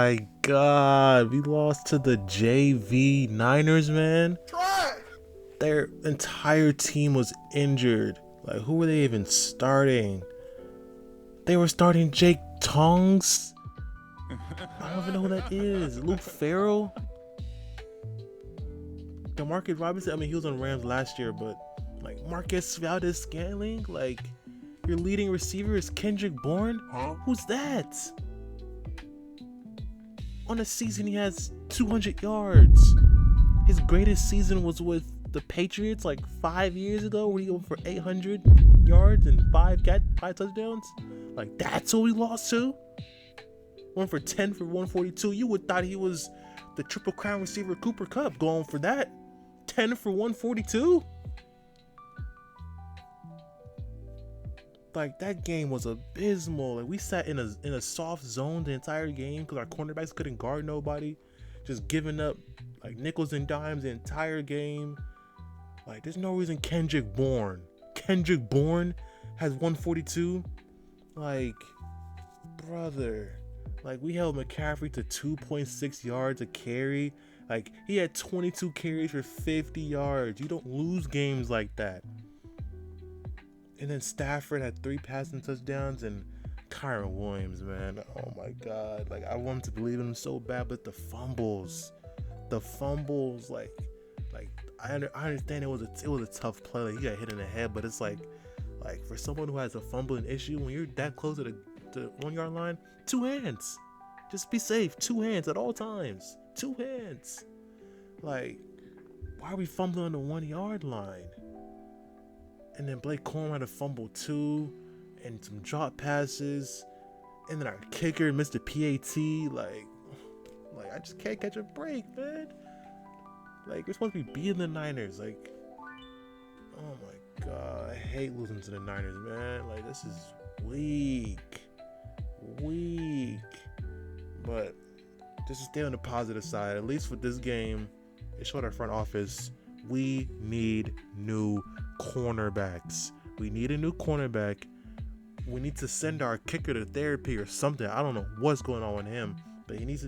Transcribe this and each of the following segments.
my God. We lost to the JV Niners, man. Their entire team was injured. Like, who were they even starting? They were starting Jake Tongs. I don't even know who that is. Luke Farrell? DeMarcus Robinson? I mean, he was on Rams last year, but like Marcus Valdez-Scantling? Like, your leading receiver is Kendrick Bourne? Huh? Who's that? On a season, he has 200 yards. His greatest season was with the Patriots like 5 years ago, where he went for 800 yards and five touchdowns. Like, that's who we lost to? Went for 10 for 142. You would thought he was the Triple Crown receiver Cooper Kupp going for that. 10 for 142? Like, that game was abysmal. Like, we sat in a soft zone the entire game because our cornerbacks couldn't guard nobody. Just giving up like nickels and dimes the entire game. Like, there's no reason Kendrick Bourne has 142. Like, brother. Like, we held McCaffrey to 2.6 yards a carry. Like, he had 22 carries for 50 yards. You don't lose games like that. And then Stafford had 3 passing touchdowns, and Kyren Williams, man. Oh my God. Like, I wanted to believe in him so bad, but the fumbles, like I understand it was a tough play. Like, he got hit in the head, but it's like for someone who has a fumbling issue, when you're that close to the 1 yard line, 2 hands. Just be safe. 2 hands at all times. 2 hands. Like, why are we fumbling on the 1 yard line? And then Blake Corum had a fumble too, and some drop passes, and then our kicker missed a PAT. Like I just can't catch a break, man. Like, we're supposed to be beating the Niners. Like, oh my God, I hate losing to the Niners, man. Like, this is weak. But just to stay on the positive side, at least with this game, it showed our front office we need new cornerbacks. We need a new cornerback. We need to send our kicker to therapy or something. I don't know what's going on with him, but he needs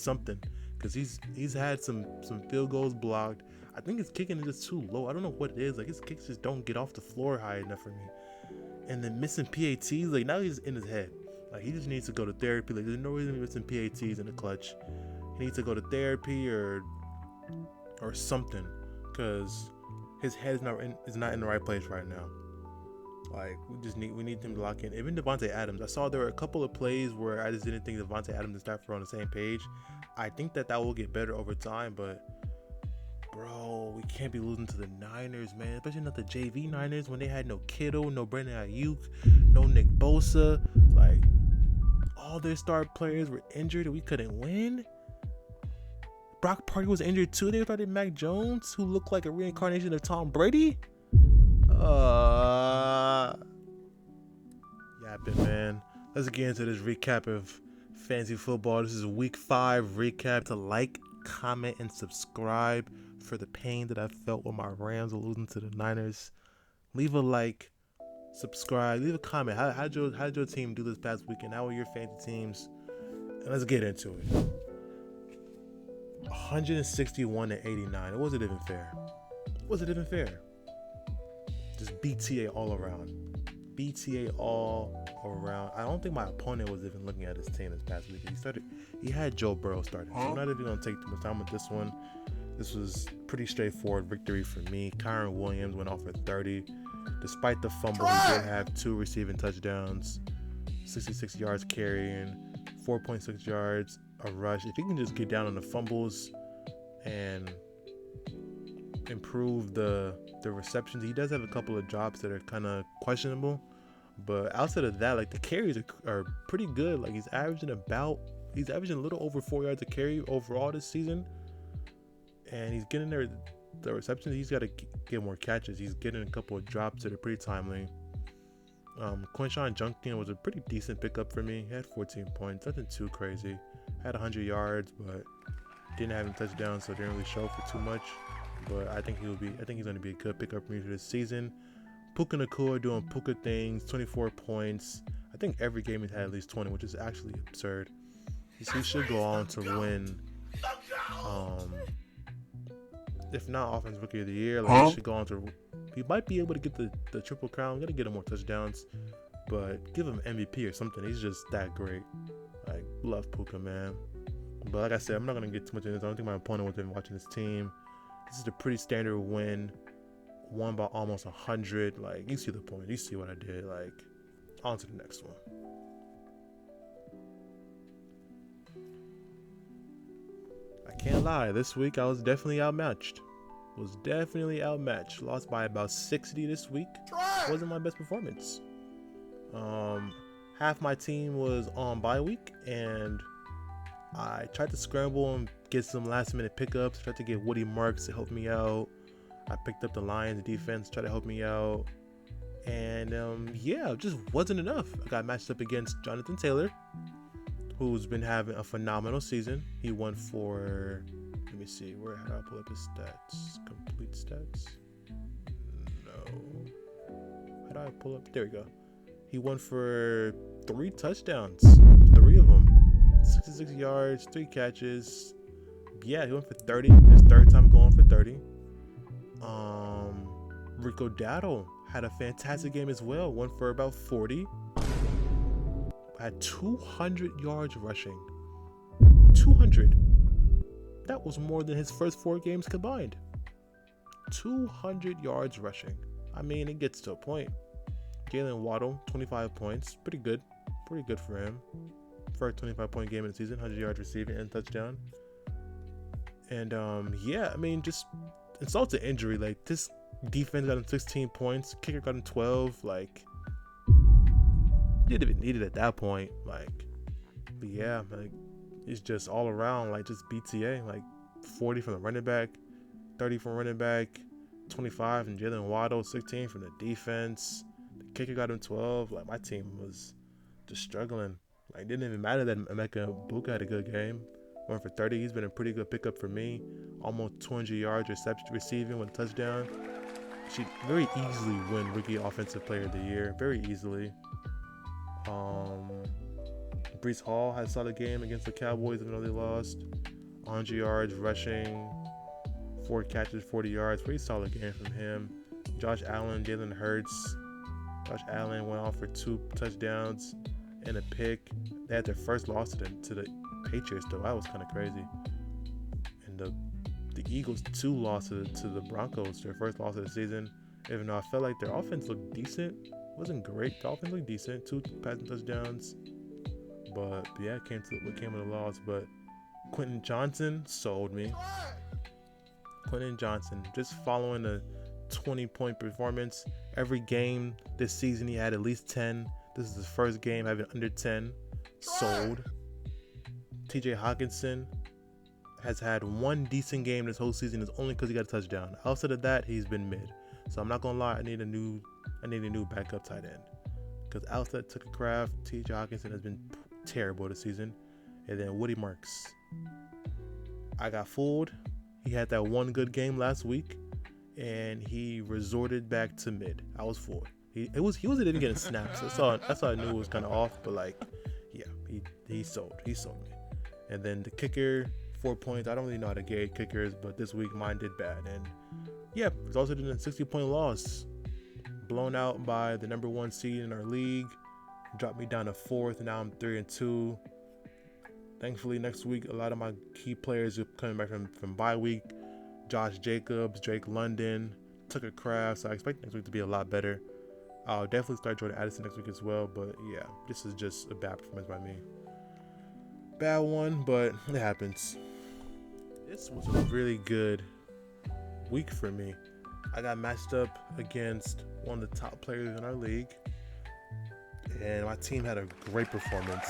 something, because he's had some field goals blocked. I think his kicking is just too low. I don't know what it is. Like, his kicks just don't get off the floor high enough for me. And then missing PATs, like, now he's in his head. Like, he just needs to go to therapy. Like, there's no reason to be missing PATs in the clutch. He needs to go to therapy or something, because his head is not in the right place right now. Like, we need him to lock in. Even Devontae Adams, I saw there were a couple of plays where I just didn't think Devontae Adams and Stafford were on the same page. I think that will get better over time, but bro, we can't be losing to the Niners, man. Especially not the JV Niners, when they had no Kittle, no Brandon Ayuk, no Nick Bosa. Like, all their star players were injured and we couldn't win. Brock Purdy was injured too. They started Mac Jones, who looked like a reincarnation of Tom Brady. Yapping, man. Let's get into this recap of fantasy football. This is week 5 recap. To like, comment, and subscribe for the pain that I felt when my Rams were losing to the Niners. Leave a like, subscribe, leave a comment. How'd your team do this past weekend? How were your fantasy teams? And let's get into it. 161-89. It wasn't even fair. Just BTA all around. I don't think my opponent was even looking at his team this past week. He had Joe Burrow starting. So I'm not even going to take too much time with this one. This was pretty straightforward victory for me. Kyren Williams went off for 30. Despite the fumble, he did have 2 receiving touchdowns, 66 yards carrying, 4.6 yards a rush. If he can just get down on the fumbles and improve the receptions. He does have a couple of drops that are kind of questionable, but outside of that, like, the carries are pretty good. Like, he's averaging a little over 4 yards a carry overall this season, and he's getting the receptions. He's got to get more catches. He's getting a couple of drops that are pretty timely. Quinshawn Junction was a pretty decent pickup for me. He had 14 points, nothing too crazy. Had 100 yards, but didn't have any touchdowns, so didn't really show for too much. But I think he's going to be a good pickup for me for this season. Puka Nacua doing Puka things, 24 points. I think every game he's had at least 20, which is actually absurd. He should go on to win. If not Offensive Rookie of the Year, like he should go on to. He might be able to get the triple crown. Gotta get him more touchdowns, but give him MVP or something. He's just that great. Like, love Puka, man. But like I said, I'm not gonna get too much into this. I don't think my opponent was even watching this team. This is a pretty standard win. Won by almost 100. Like, you see the point. You see what I did. Like, on to the next one. I can't lie. This week I was definitely outmatched. Lost by about 60 this week. Wasn't my best performance. Half my team was on bye week, and I tried to scramble and get some last minute pickups. Tried to get Woody Marks to help me out. I picked up the Lions defense, tried to help me out. And it just wasn't enough. I got matched up against Jonathan Taylor, who's been having a phenomenal season. He won for, let me see, how do I pull up his stats? Complete stats? No. How do I pull up? There we go. He won for 3 touchdowns. 3 of them. 66 yards, 3 catches. Yeah, he went for 30. His third time going for 30. Rico Dowdle had a fantastic game as well. Went for about 40. Had 200 yards rushing. 200. That was more than his first 4 games combined. 200 yards rushing. I mean, it gets to a point. Jalen Waddle, 25 points. Pretty good. Pretty good for him. First 25-point game in the season. 100 yards receiving and touchdown. And, just insult to injury. Like, this defense got him 16 points. Kicker got him 12. Like, didn't even need it at that point. Like, but yeah, like, it's just all around, like, just BTA. Like, 40 from the running back, 30 from running back, 25 from Jalen Waddle, 16 from the defense. The kicker got him 12. Like, my team was just struggling. Like, it didn't even matter that Emeka Buka had a good game. Went for 30. He's been a pretty good pickup for me. Almost 200 yards receiving with a touchdown. She very easily win Rookie Offensive Player of the Year. Very easily. Breece Hall had a solid game against the Cowboys, even though they lost. 100 yards rushing, 4 catches, 40 yards. Pretty solid game from him. Josh Allen, Jalen Hurts. Josh Allen went off for 2 touchdowns and a pick. They had their first loss to the Patriots, though. That was kind of crazy. And the Eagles 2 lost to the Broncos, their first loss of the season. Even though I felt like their offense looked decent. Wasn't great. The offense looked decent. 2 passing touchdowns. But yeah, it came with a loss. But Quentin Johnson sold me. Quentin Johnson, just following a 20-point performance. Every game this season he had at least 10. This is his first game having under 10. Sold. TJ Hawkinson has had 1 decent game this whole season. It's only because he got a touchdown. Outside of that, he's been mid. So I'm not gonna lie, I need a new backup tight end. Because outside Tucker Kraft, TJ Hawkinson has been terrible this season. And then Woody Marks. I got fooled. He had that 1 good game last week, and he resorted back to mid. I was fooled. He wasn't even getting snaps. That's how I knew it was kind of off. But like, yeah, he sold me. And then the kicker, 4 points. I don't really know how to gauge kickers, but this week mine did bad. And yeah, resulted in a 60-point loss. Blown out by the number 1 seed in our league. Dropped me down to 4th. Now I'm 3-2. Thankfully, next week, a lot of my key players are coming back from bye week. Josh Jacobs, Drake London, Tucker Kraft. So I expect next week to be a lot better. I'll definitely start Jordan Addison next week as well. But yeah, this is just a bad performance by me. Bad one, but it happens. This was a really good week for me. I got matched up against one of the top players in our league. And my team had a great performance.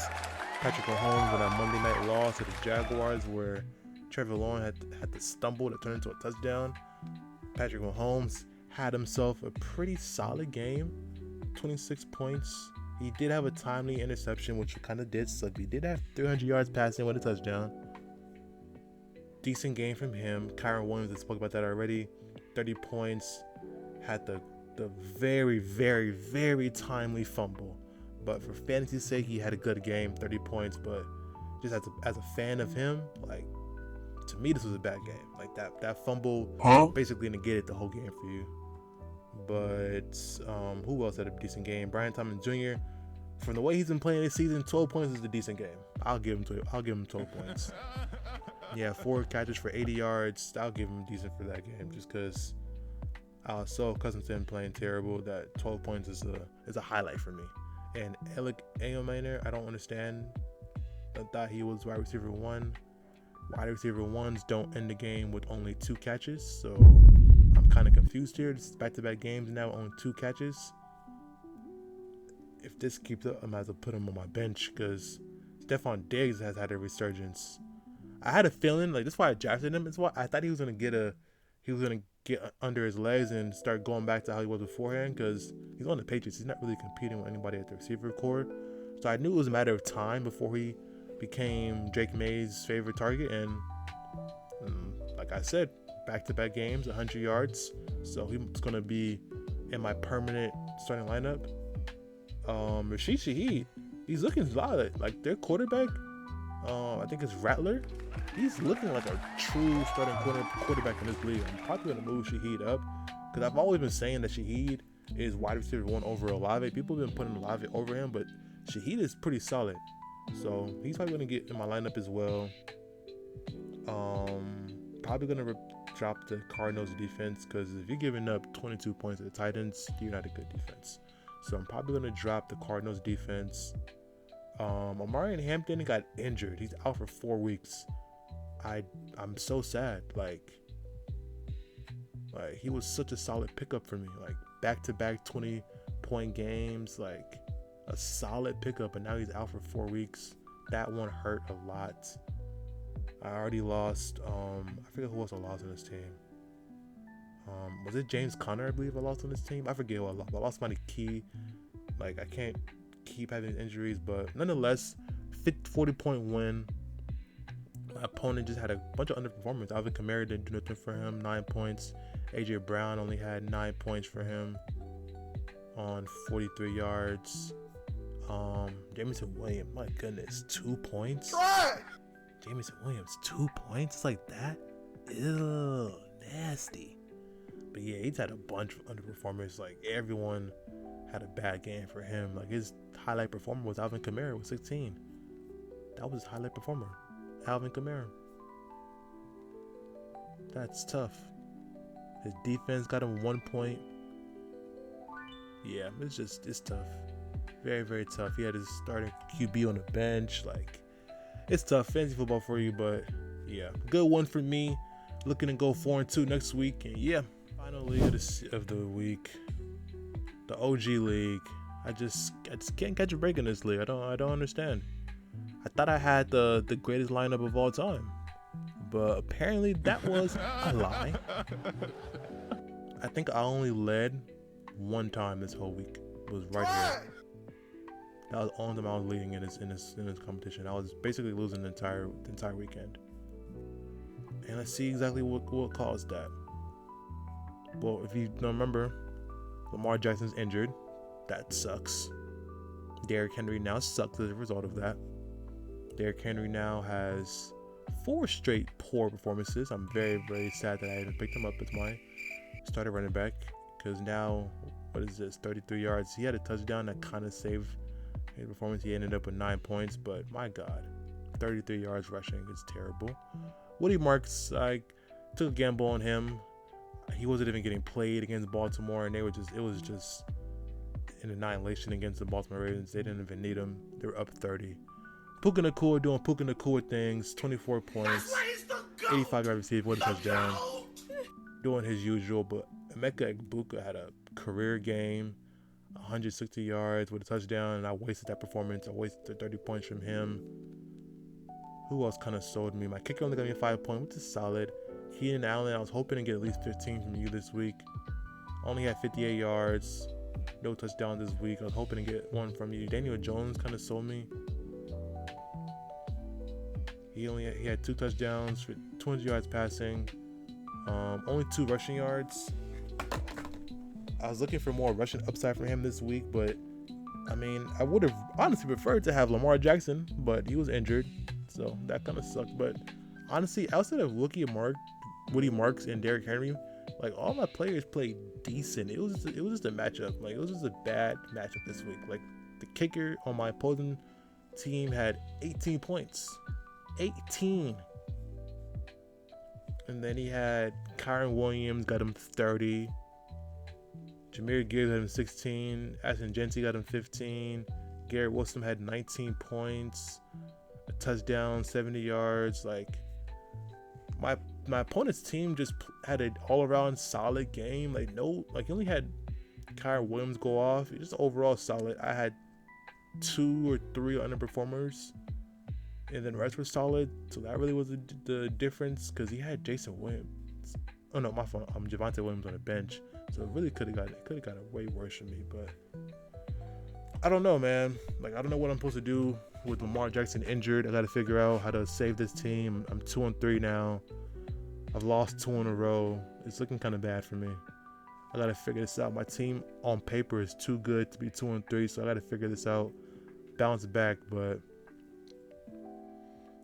Patrick Mahomes with a Monday night loss to the Jaguars where Trevor Lawrence had to stumble to turn into a touchdown. Patrick Mahomes had himself a pretty solid game. 26 points. He did have a timely interception, which kind of did suck. He did have 300 yards passing with a touchdown. Decent game from him. Kyren Williams, I spoke about that already. 30 points. Had the very, very, very timely fumble. But for fantasy's sake, he had a good game, 30 points. But just as a fan of him, like, to me, this was a bad game. Like, that fumble basically negated the whole game for you. But who else had a decent game? Brian Thomas Jr. From the way he's been playing this season, 12 points is a decent game. I'll give him 12 points. Yeah, 4 catches for 80 yards. I'll give him decent for that game, just because I was so accustomed to him playing terrible that 12 points is a highlight for me. And Alec Ayomaner, I don't understand. I thought he was wide receiver 1. Wide receiver 1s don't end the game with only 2 catches, so I'm kind of confused here. This is back-to-back games now, only 2 catches. If this keeps up, I might as well put him on my bench, because Stephon Diggs has had a resurgence. I had a feeling, like, that's why I drafted him. It's why I thought he was gonna get under his legs and start going back to how he was beforehand, because he's on the Patriots. He's not really competing with anybody at the receiver core. So I knew it was a matter of time before he became Drake May's favorite target. And like I said, back-to-back games, 100 yards. So he's going to be in my permanent starting lineup. Rashid Shaheed, he's looking solid. Like, their quarterback, I think it's Rattler. He's looking like a true starting quarterback in this league. I'm probably going to move Shaheed up, because I've always been saying that Shaheed is wide receiver 1 over Olave. People have been putting Olave over him, but Shaheed is pretty solid. So he's probably going to get in my lineup as well. Probably going to drop the Cardinals defense, because if you're giving up 22 points to the Titans, you're not a good defense. So I'm probably going to drop the Cardinals defense. Omarion Hampton got injured. He's out for 4 weeks. I'm so sad. Like he was such a solid pickup for me. Like, back-to-back 20-point games, like a solid pickup, and now he's out for 4 weeks. That one hurt a lot. I already lost. I forget who else I lost on this team. Was it James Conner? I believe I lost on this team. I forget who I lost. I lost somebody key. Like, I can't keep having injuries, but nonetheless, 40-point win. My opponent just had a bunch of underperformance. Alvin Kamara didn't do nothing for him. 9 points. AJ Brown only had 9 points for him on 43 yards. Jameson Williams, my goodness, 2 points. Jameson Williams, 2 points. It's like that. Ew, nasty. But yeah, he's had a bunch of underperformers. Like, everyone had a bad game for him. Like, his highlight performer was Alvin Kamara with 16. That was his highlight performer, Alvin Kamara. That's tough. His defense got him 1 point. Yeah, it's tough. Very, very tough. He had his starting QB on the bench. Like, it's tough. Fantasy football for you, but yeah, good one for me. Looking to go 4-2 next week. And yeah, final league of the week, the OG league. I just can't catch a break in this league. I don't understand. I thought I had the greatest lineup of all time, but apparently that was a lie. I think I only led one time this whole week. It was right here. That was the only time I was leading in this competition. I was basically losing the entire weekend. And let's see exactly what caused that. Well, if you don't remember, Lamar Jackson's injured. That sucks. Derrick Henry now sucks as a result of that. Derrick Henry now has 4 straight poor performances. I'm very, very sad that I even picked him up as my starter running back, because now, what is this, 33 yards. He had a touchdown that kind of saved his performance. He ended up with 9 points, but my God, 33 yards rushing is terrible. Woody Marks, I took a gamble on him. He wasn't even getting played against Baltimore, and it was just an annihilation against the Baltimore Ravens. They didn't even need him. They were up 30. Puka Nacua doing Puka Nacua things, 24 points, 85 yards received, 1 touchdown, doing his usual. But Emeka Egbuka had a career game, 160 yards with a touchdown, and I wasted that performance. I wasted 30 points from him. Who else kind of sold me? My kicker only got me 5 points, which is solid. Keenan Allen, I was hoping to get at least 15 from you this week. Only had 58 yards, no touchdown this week. I was hoping to get 1 from you. Daniel Jones kind of sold me. He had 2 touchdowns for 200 yards passing, only 2 rushing yards. I was looking for more rushing upside from him this week, but I mean, I would have honestly preferred to have Lamar Jackson, but he was injured, So that kind of sucked. But honestly, outside of Woody Marks and Derrick Henry, like all my players played decent. It was just a matchup. Like it was just a bad matchup this week. Like the kicker on my opposing team had 18 points. 18. And then he had Kyren Williams got him 30. Jameer Gibbs got him 16. Ashton Genty got him 15. Garrett Wilson had 19 points, a touchdown, 70 yards. Like my opponent's team just had an all-around solid game. Like he only had Kyren Williams go off. Just overall solid. I had 2 or 3 underperformers, and then the rest were solid. So that really was the difference, because he had Jason Williams. Oh no, my fault. Javonte Williams on the bench. So it really could have got it way worse for me. But I don't know, man. Like I don't know what I'm supposed to do with Lamar Jackson injured. I got to figure out how to save this team. I'm 2-3 now. I've lost 2 in a row. It's looking kind of bad for me. I got to figure this out. My team on paper is too good to be 2-3, so I got to figure this out. Bounce back, but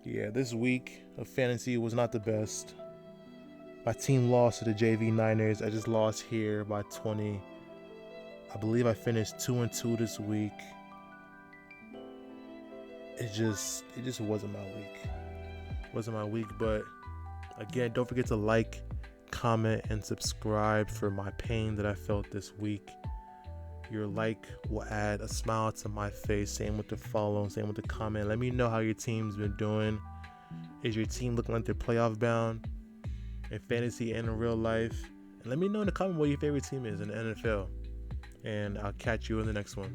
yeah, this week of fantasy was not the best. My team lost to the JV Niners. I just lost here by 20. I believe I finished 2-2 this week. It just wasn't my week. But again, don't forget to like, comment, and subscribe for my pain that I felt this week. Your like will add a smile to my face. Same with the follow, same with the comment. Let me know how your team's been doing. Is your team looking like they're playoff bound in fantasy and in real life? And let me know in the comment what your favorite team is in the NFL. And I'll catch you in the next one.